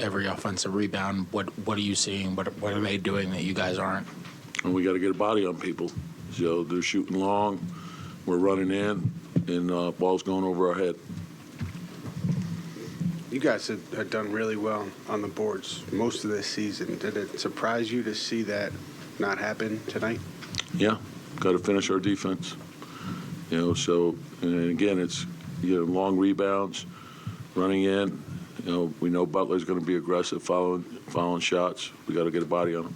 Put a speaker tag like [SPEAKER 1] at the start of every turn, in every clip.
[SPEAKER 1] every offensive rebound. What are you seeing? What are they doing that you guys aren't?
[SPEAKER 2] And we got to get a body on people. So they're shooting long, we're running in, and ball's going over our head.
[SPEAKER 3] You guys have done really well on the boards most of this season. Did it surprise you to see that not happen tonight?
[SPEAKER 2] Yeah, got to finish our defense. So, and again, it's, long rebounds, running in. We know Butler's going to be aggressive, following shots. We got to get a body on him.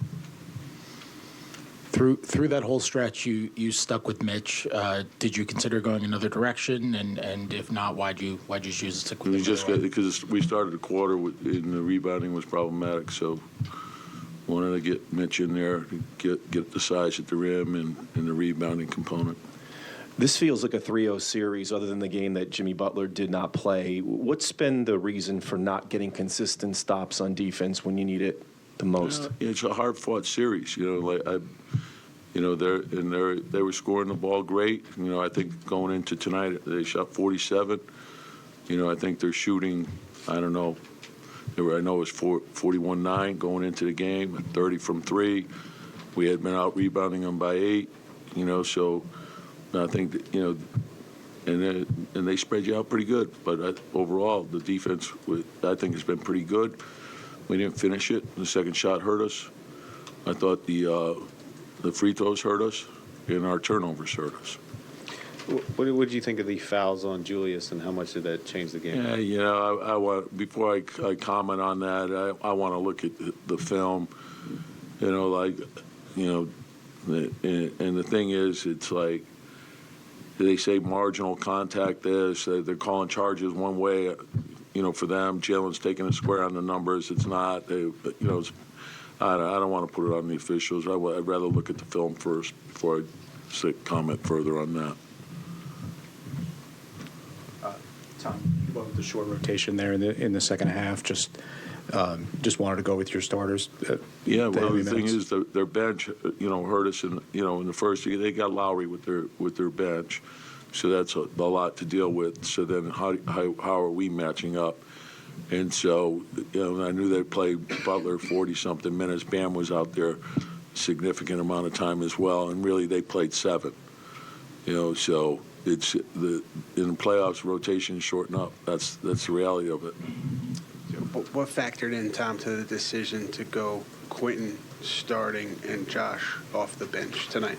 [SPEAKER 1] Through that whole stretch, you stuck with Mitch. Did you consider going another direction? And if not, why'd you choose to stick with him?
[SPEAKER 2] Because we started the quarter and the rebounding was problematic, so wanted to get Mitch in there, get the size at the rim and the rebounding component.
[SPEAKER 4] This feels like a 3-0 series other than the game that Jimmy Butler did not play. What's been the reason for not getting consistent stops on defense when you need it the most?
[SPEAKER 2] It's a hard-fought series. They were scoring the ball great. I think going into tonight, they shot 47. I think they're shooting, I don't know, I know it was 41-9 going into the game, 30 from 3. We had been out rebounding them by 8, so I think that, and they spread you out pretty good. But overall, the defense, I think, has been pretty good. We didn't finish it. The second shot hurt us. I thought the free throws hurt us, and our turnovers hurt us.
[SPEAKER 5] What did you think of the fouls on Julius, and how much did that change the game?
[SPEAKER 2] Yeah, I want, before I comment on that, I want to look at the film. And the thing is, it's like they say marginal contact is. They're calling charges one way, for them. Jalen's taking a square on the numbers. It's not. I don't want to put it on the officials. I'd rather look at the film first before I comment further on that.
[SPEAKER 6] Tom, about the short rotation there in the second half, just wanted to go with your starters.
[SPEAKER 2] Yeah, well, the thing is, their bench, hurt us in the first. They got Lowry with their bench, so that's a lot to deal with. So then, how are we matching up? And so, I knew they'd play Butler 40-something minutes. Bam was out there a significant amount of time as well, and really they played 7. So it's in the playoffs, rotation shorten up. That's the reality of it.
[SPEAKER 3] What factored in, Tom, to the decision to go Quentin starting and Josh off the bench tonight?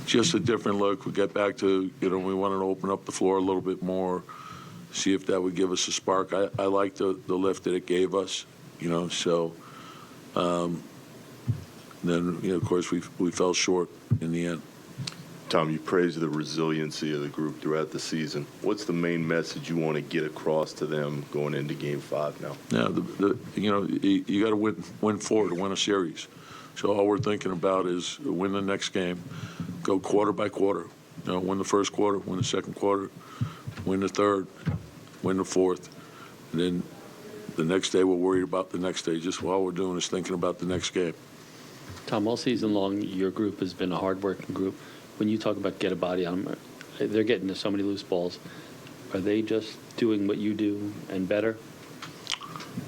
[SPEAKER 2] Just a different look. We get back to, we wanted to open up the floor a little bit more, see if that would give us a spark. I like the lift that it gave us, so then, of course, we fell short in the end.
[SPEAKER 7] Tom, you praised the resiliency of the group throughout the season. What's the main message you want to get across to them going into Game 5 now?
[SPEAKER 2] Yeah, you got to win 4 to win a series. So all we're thinking about is win the next game, go quarter by quarter. Win the first quarter, win the second quarter, win the third, win the fourth. And then the next day we're worried about the next day. Just all we're doing is thinking about the next game.
[SPEAKER 8] Tom, all season long, your group has been a hard-working group. When you talk about get a body on them, they're getting to so many loose balls. Are they just doing what you do and better?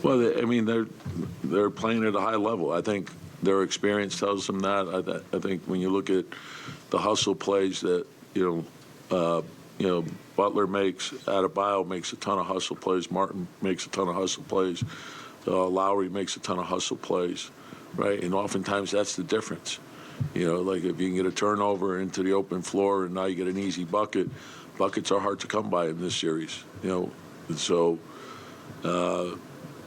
[SPEAKER 2] Well, they're playing at a high level. I think their experience tells them that. I think when you look at the hustle plays that Butler makes, Adebayo makes a ton of hustle plays, Martin makes a ton of hustle plays, Lowry makes a ton of hustle plays, right? And oftentimes that's the difference. Like if you can get a turnover into the open floor and now you get an easy bucket, buckets are hard to come by in this series, and so,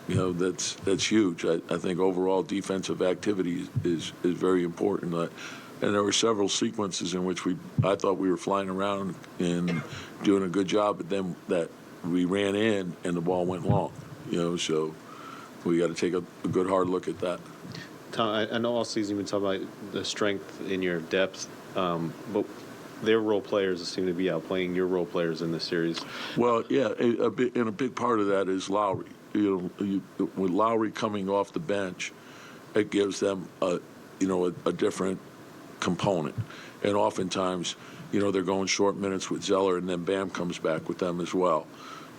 [SPEAKER 2] that's huge. I think overall defensive activity is very important. And there were several sequences in which I thought we were flying around and doing a good job, but then that we ran in and the ball went long, so we got to take a good hard look at that.
[SPEAKER 5] Tom, I know all season you've been talking about the strength in your depth, but their role players seem to be outplaying your role players in this series.
[SPEAKER 2] Well, yeah, a big part of that is Lowry. With Lowry coming off the bench, it gives them a different component. And oftentimes, they're going short minutes with Zeller, and then Bam comes back with them as well.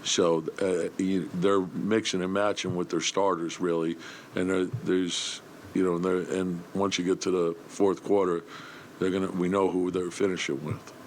[SPEAKER 2] So they're mixing and matching with their starters, really. And there's, and once you get to the fourth quarter, we know who they're finishing with.